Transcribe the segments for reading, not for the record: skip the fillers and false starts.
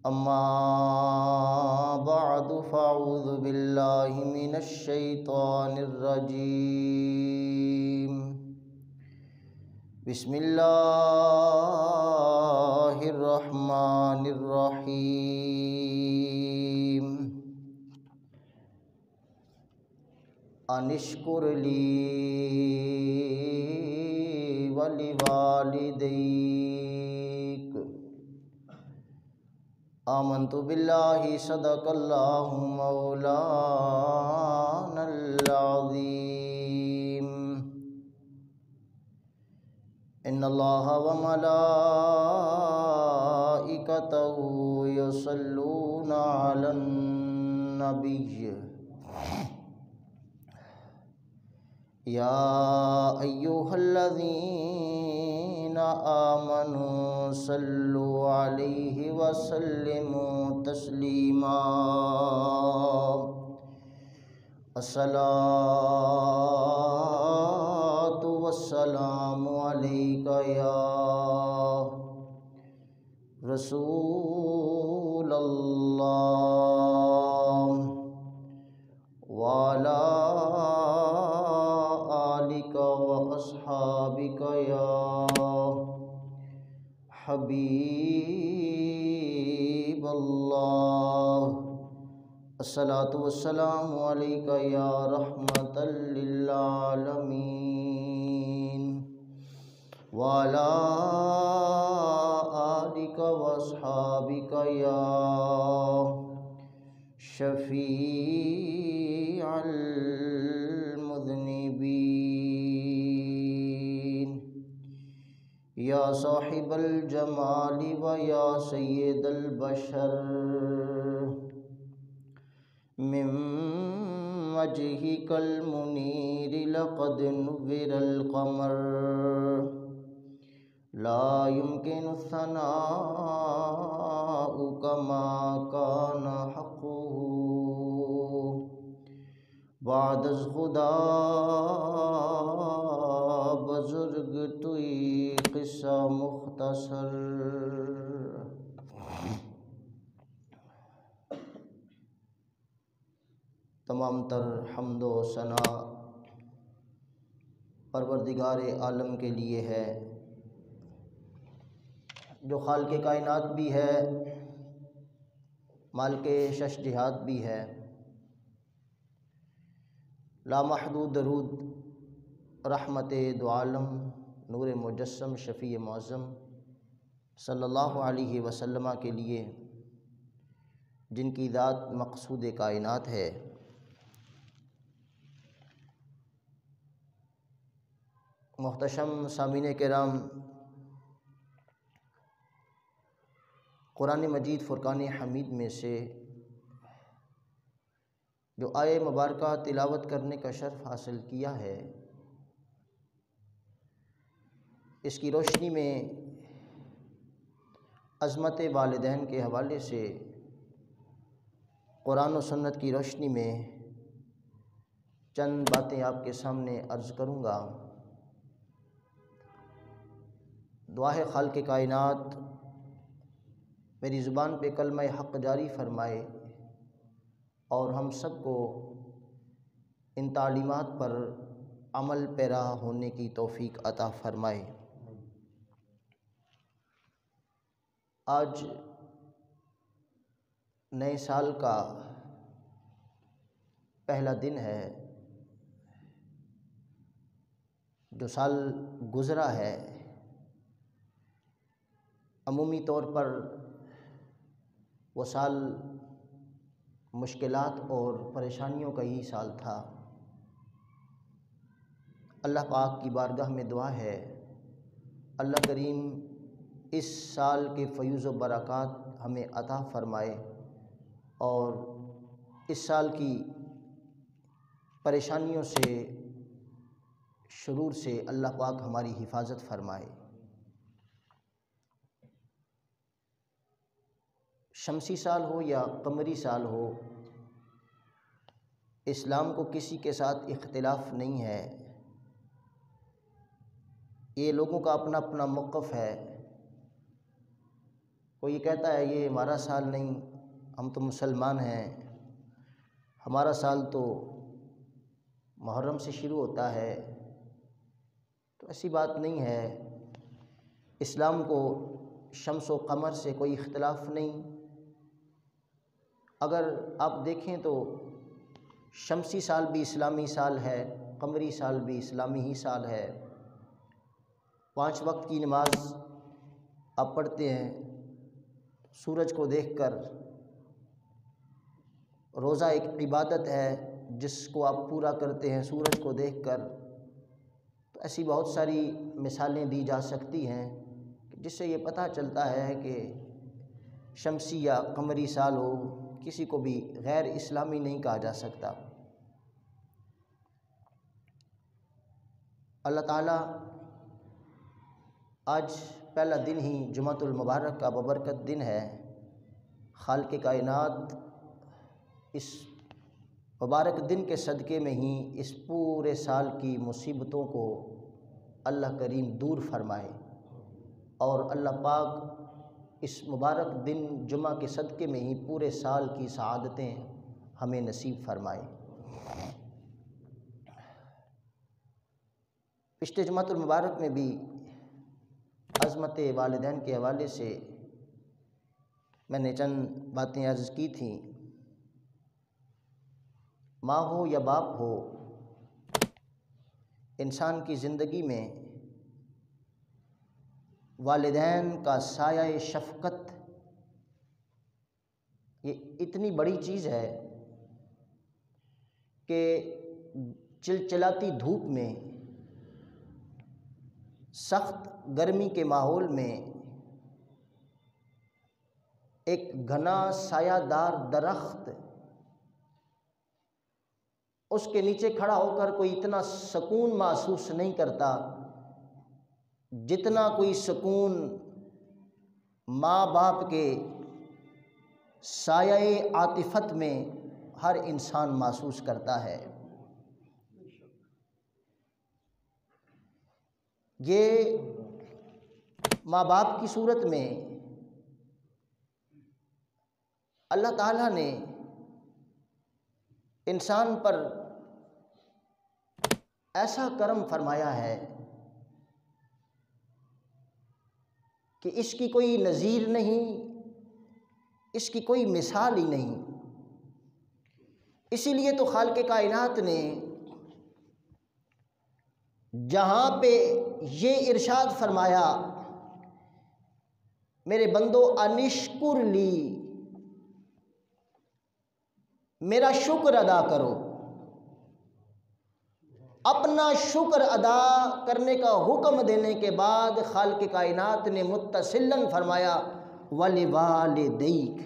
اما بعد فاعوذ باللہ من الشیطان الرجیم بسم اللہ الرحمن الرحیم ان اشکر لی ولوالدیک آمنت باللہ صدق اللہ مولانا العظیم ان اللہ وملائکتہ یصلون علی النبی یا ایہا الذین آمنوا صلوا علیہ وسلموا تسلیما الصلاۃ والسلام علیک یا رسول اللہ وعلی آلک واصحابک یا حبیب اللہ الصلاۃ والسلام علیک یا رحمۃ للعالمین وعلی آلک واصحابک یا شفیع المذنبین یا صاحب الجمال و یا سید البشر من وجهك المنیر لقد نور القمر لا يمكن الثناء كما كان حقه بعد از خدا بزرگ توئی قصہ مختصر تمام تر حمد و ثنا پروردگار عالم کے لیے ہے جو خالق کائنات بھی ہے، مالک شش جہات بھی ہے۔ لامحدود درود رحمت دو عالم نور مجسم شفیع معظم صلی اللہ علیہ وسلم کے لیے جن کی ذات مقصود کائنات ہے۔ محتشم سامعین کرام، قرآن مجید فرقان حمید میں سے جو آیہ مبارکہ تلاوت کرنے کا شرف حاصل کیا ہے، اس کی روشنی میں عظمت والدین کے حوالے سے قرآن و سنت کی روشنی میں چند باتیں آپ کے سامنے عرض کروں گا۔ دعا ہے خالق کائنات میری زبان پہ کلمہ حق جاری فرمائے اور ہم سب کو ان تعلیمات پر عمل پیرا ہونے کی توفیق عطا فرمائے۔ آج نئے سال کا پہلا دن ہے۔ جو سال گزرا ہے عمومی طور پر وہ سال مشکلات اور پریشانیوں کا ہی سال تھا۔ اللہ پاک کی بارگاہ میں دعا ہے اللہ کریم اس سال کے فیوز و برکات ہمیں عطا فرمائے اور اس سال کی پریشانیوں سے، شرور سے اللہ پاک ہماری حفاظت فرمائے۔ شمسی سال ہو یا قمری سال ہو، اسلام کو کسی کے ساتھ اختلاف نہیں ہے، یہ لوگوں کا اپنا اپنا موقف ہے۔ کوئی یہ کہتا ہے یہ ہمارا سال نہیں، ہم تو مسلمان ہیں، ہمارا سال تو محرم سے شروع ہوتا ہے۔ تو ایسی بات نہیں ہے، اسلام کو شمس و قمر سے کوئی اختلاف نہیں۔ اگر آپ دیکھیں تو شمسی سال بھی اسلامی سال ہے، قمری سال بھی اسلامی ہی سال ہے۔ 5 وقت کی نماز آپ پڑھتے ہیں سورج کو دیکھ کر، روزہ ایک عبادت ہے جس کو آپ پورا کرتے ہیں سورج کو دیکھ کر۔ تو ایسی بہت ساری مثالیں دی جا سکتی ہیں جس سے یہ پتہ چلتا ہے کہ شمسی یا قمری سال ہو، کسی کو بھی غیر اسلامی نہیں کہا جا سکتا۔ اللہ تعالیٰ آج پہلا دن ہی جمعۃ المبارک کا ببرکت دن ہے، خالق کائنات اس مبارک دن کے صدقے میں ہی اس پورے سال کی مصیبتوں کو اللہ کریم دور فرمائے، اور اللہ پاک اس مبارک دن جمعہ کے صدقے میں ہی پورے سال کی سعادتیں ہمیں نصیب فرمائے۔ پچھلے جمعۃ المبارک میں بھی عظمت والدین کے حوالے سے میں نے چند باتیں عرض کی تھیں۔ ماں ہو یا باپ ہو، انسان کی زندگی میں والدین کا سایہ شفقت یہ اتنی بڑی چیز ہے کہ چلچلاتی دھوپ میں، سخت گرمی کے ماحول میں ایک گھنا سایہ دار درخت، اس کے نیچے کھڑا ہو کر کوئی اتنا سکون محسوس نہیں کرتا جتنا کوئی سکون ماں باپ کے سایہ عاطفت میں ہر انسان محسوس کرتا ہے۔ یہ ماں باپ کی صورت میں اللہ تعالیٰ نے انسان پر ایسا کرم فرمایا ہے کہ اس کی کوئی نظیر نہیں، اس کی کوئی مثال ہی نہیں۔ اسی لیے تو خالق کائنات نے جہاں پہ یہ ارشاد فرمایا میرے بندو انشکر لی، میرا شکر ادا کرو، اپنا شکر ادا کرنے کا حکم دینے کے بعد خالق کائنات نے متصلاً فرمایا وَلِوَالِدَيْكَ،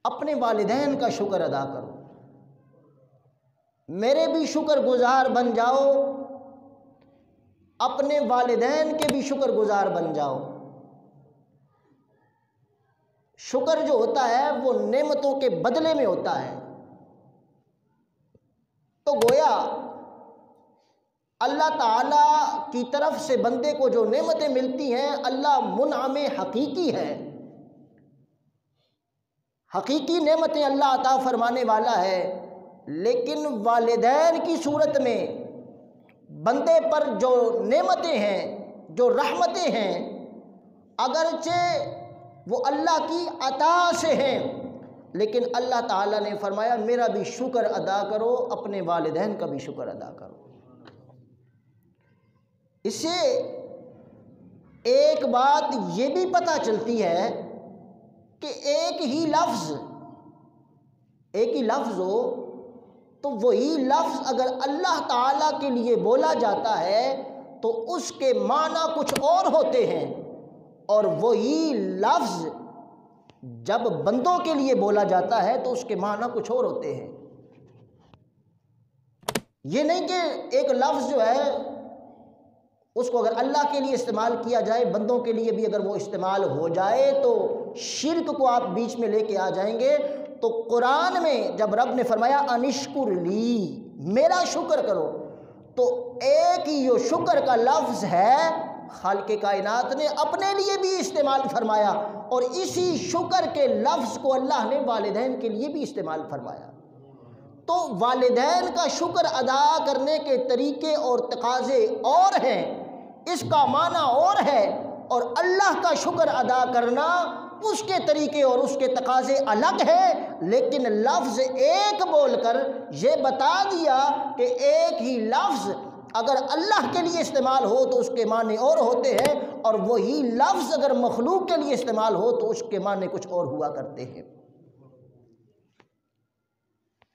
اپنے والدین کا شکر ادا کرو، میرے بھی شکر گزار بن جاؤ، اپنے والدین کے بھی شکر گزار بن جاؤ۔ شکر جو ہوتا ہے وہ نعمتوں کے بدلے میں ہوتا ہے، تو گویا اللہ تعالیٰ کی طرف سے بندے کو جو نعمتیں ملتی ہیں، اللہ منعم حقیقی ہے، حقیقی نعمتیں اللہ عطا فرمانے والا ہے۔ لیکن والدین کی صورت میں بندے پر جو نعمتیں ہیں، جو رحمتیں ہیں، اگرچہ وہ اللہ کی عطا سے ہیں، لیکن اللہ تعالیٰ نے فرمایا میرا بھی شکر ادا کرو، اپنے والدین کا بھی شکر ادا کرو۔ اس سے ایک بات یہ بھی پتہ چلتی ہے کہ ایک ہی لفظ ہو تو وہی لفظ اگر اللہ تعالیٰ کے لیے بولا جاتا ہے تو اس کے معنی کچھ اور ہوتے ہیں، اور وہی لفظ جب بندوں کے لیے بولا جاتا ہے تو اس کے معنی کچھ اور ہوتے ہیں۔ یہ نہیں کہ ایک لفظ جو ہے اس کو اگر اللہ کے لیے استعمال کیا جائے، بندوں کے لیے بھی اگر وہ استعمال ہو جائے تو شرک کو آپ بیچ میں لے کے آ جائیں گے، تو قرآن میں جب رب نے فرمایا انشکر لی، میرا شکر کرو، تو ایک ہی جو شکر کا لفظ ہے خالق کائنات نے اپنے لیے بھی استعمال فرمایا، اور اسی شکر کے لفظ کو اللہ نے والدین کے لیے بھی استعمال فرمایا۔ تو والدین کا شکر ادا کرنے کے طریقے اور تقاضے اور ہیں، اس کا معنی اور ہے، اور اللہ کا شکر ادا کرنا اس کے طریقے اور اس کے تقاضے الگ ہے، لیکن لفظ ایک بول کر یہ بتا دیا کہ ایک ہی لفظ اگر اللہ کے لیے استعمال ہو تو اس کے معنی اور ہوتے ہیں، اور وہی لفظ اگر مخلوق کے لیے استعمال ہو تو اس کے معنی کچھ اور ہوا کرتے ہیں۔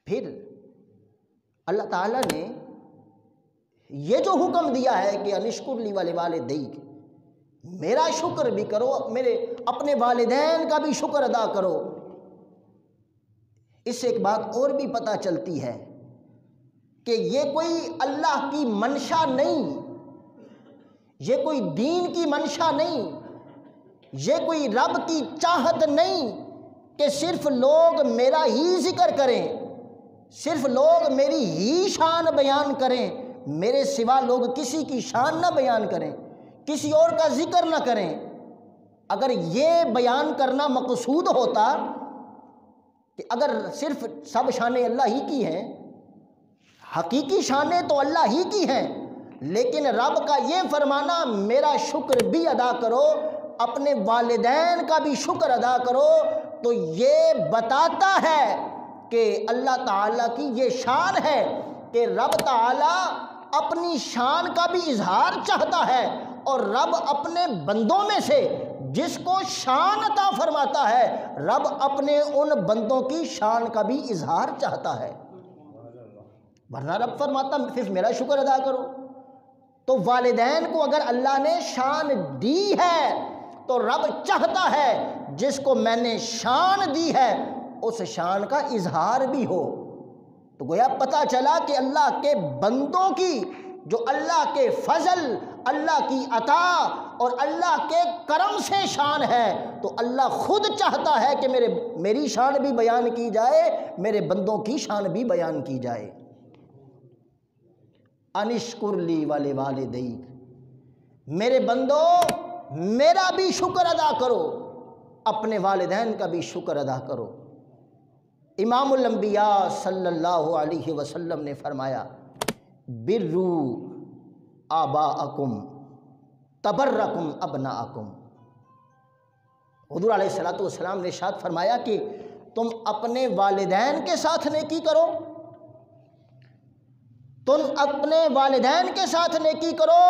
پھر اللہ تعالیٰ نے یہ جو حکم دیا ہے کہ انشکر لی ولوالدیک، میرا شکر بھی کرو، میرے اپنے والدین کا بھی شکر ادا کرو، اس سے ایک بات اور بھی پتہ چلتی ہے کہ یہ کوئی اللہ کی منشا نہیں، یہ کوئی دین کی منشا نہیں، یہ کوئی رب کی چاہت نہیں کہ صرف لوگ میرا ہی ذکر کریں، صرف لوگ میری ہی شان بیان کریں، میرے سوا لوگ کسی کی شان نہ بیان کریں، کسی اور کا ذکر نہ کریں۔ اگر یہ بیان کرنا مقصود ہوتا کہ اگر صرف سب شانیں اللہ ہی کی ہیں، حقیقی شانیں تو اللہ ہی کی ہیں، لیکن رب کا یہ فرمانا میرا شکر بھی ادا کرو، اپنے والدین کا بھی شکر ادا کرو، تو یہ بتاتا ہے کہ اللہ تعالیٰ کی یہ شان ہے کہ رب تعالیٰ اپنی شان کا بھی اظہار چاہتا ہے، اور رب اپنے بندوں میں سے جس کو شان عطا فرماتا ہے، رب اپنے ان بندوں کی شان کا بھی اظہار چاہتا ہے، ورنہ رب فرماتا صرف میرا شکر ادا کرو۔ تو والدین کو اگر اللہ نے شان دی ہے تو رب چاہتا ہے جس کو میں نے شان دی ہے اس شان کا اظہار بھی ہو۔ تو گویا پتہ چلا کہ اللہ کے بندوں کی جو اللہ کے فضل، اللہ کی عطا اور اللہ کے کرم سے شان ہے، تو اللہ خود چاہتا ہے کہ میری شان بھی بیان کی جائے، میرے بندوں کی شان بھی بیان کی جائے۔ انشکر لی ولوالدیک، میرے بندو میرا بھی شکر ادا کرو، اپنے والدین کا بھی شکر ادا کرو۔ امام الانبیاء صلی اللہ علیہ وسلم نے فرمایا برو آباءکم تبرکم ابناءکم، حضور علیہ السلام نے ارشاد فرمایا کہ تم اپنے والدین کے ساتھ نیکی کرو، تم اپنے والدین کے ساتھ نیکی کرو،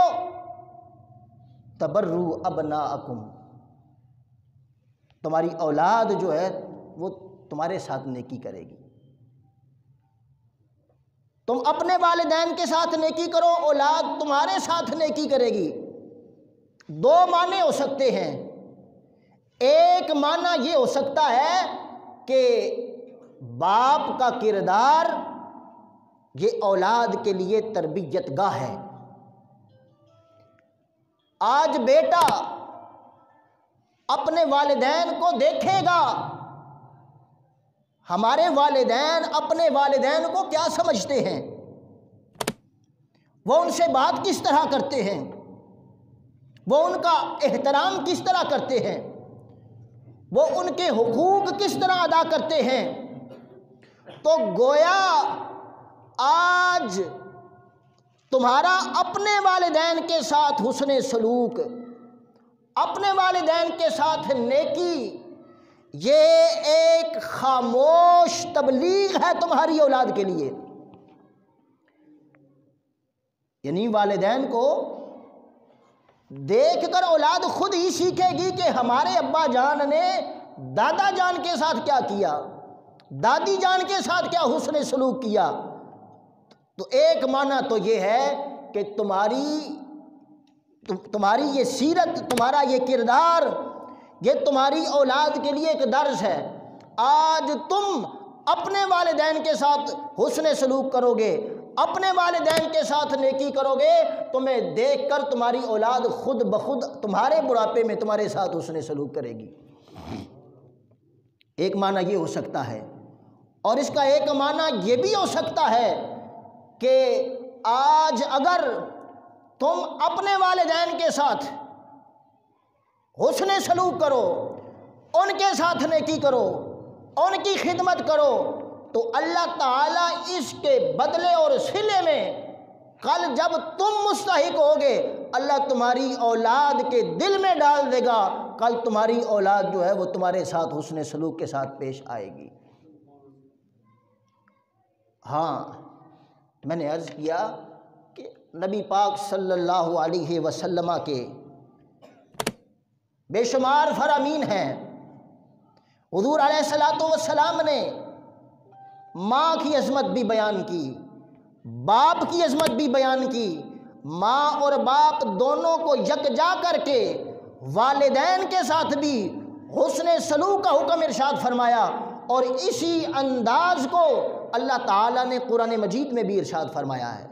تبرو ابناءکم، تمہاری اولاد جو ہے وہ تمہارے ساتھ نیکی کرے گی۔ تم اپنے والدین کے ساتھ نیکی کرو، اولاد تمہارے ساتھ نیکی کرے گی۔ دو معنی ہو سکتے ہیں، ایک معنی یہ ہو سکتا ہے کہ باپ کا کردار یہ اولاد کے لیے تربیت گاہ ہے۔ آج بیٹا اپنے والدین کو دیکھے گا، ہمارے والدین اپنے والدین کو کیا سمجھتے ہیں، وہ ان سے بات کس طرح کرتے ہیں، وہ ان کا احترام کس طرح کرتے ہیں، وہ ان کے حقوق کس طرح ادا کرتے ہیں۔ تو گویا آج تمہارا اپنے والدین کے ساتھ حسن سلوک، اپنے والدین کے ساتھ نیکی، یہ ایک خاموش تبلیغ ہے تمہاری اولاد کے لیے۔ یعنی والدین کو دیکھ کر اولاد خود ہی سیکھے گی کہ ہمارے ابا جان نے دادا جان کے ساتھ کیا کیا، دادی جان کے ساتھ کیا حسن سلوک کیا۔ تو ایک معنی تو یہ ہے کہ تمہاری یہ سیرت، تمہارا یہ کردار، یہ تمہاری اولاد کے لیے ایک درس ہے۔ آج تم اپنے والدین کے ساتھ حسن سلوک کرو گے، اپنے والدین کے ساتھ نیکی کرو گے، تمہیں دیکھ کر تمہاری اولاد خود بخود تمہارے بڑھاپے میں تمہارے ساتھ حسن سلوک کرے گی۔ ایک معنی یہ ہو سکتا ہے اور اس کا ایک معنی یہ بھی ہو سکتا ہے کہ آج اگر تم اپنے والدین کے ساتھ حسن سلوک کرو، ان کے ساتھ نیکی کرو، ان کی خدمت کرو، تو اللہ تعالیٰ اس کے بدلے اور صلے میں کل جب تم مستحق ہوگے اللہ تمہاری اولاد کے دل میں ڈال دے گا، کل تمہاری اولاد جو ہے وہ تمہارے ساتھ حسن سلوک کے ساتھ پیش آئے گی۔ ہاں، میں نے عرض کیا کہ نبی پاک صلی اللہ علیہ وسلم کے بے شمار فرامین ہیں۔ حضور علیہ الصلوۃ والسلام نے ماں کی عظمت بھی بیان کی، باپ کی عظمت بھی بیان کی، ماں اور باپ دونوں کو یکجا کر کے والدین کے ساتھ بھی حسن سلوک کا حکم ارشاد فرمایا، اور اسی انداز کو اللہ تعالیٰ نے قرآن مجید میں بھی ارشاد فرمایا ہے۔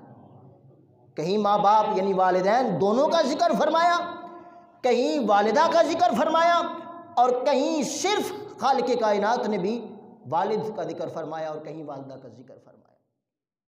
کہیں ماں باپ یعنی والدین دونوں کا ذکر فرمایا، کہیں والدہ کا ذکر فرمایا، اور کہیں صرف خالق کائنات نے بھی والد کا ذکر فرمایا اور کہیں والدہ کا ذکر فرمایا۔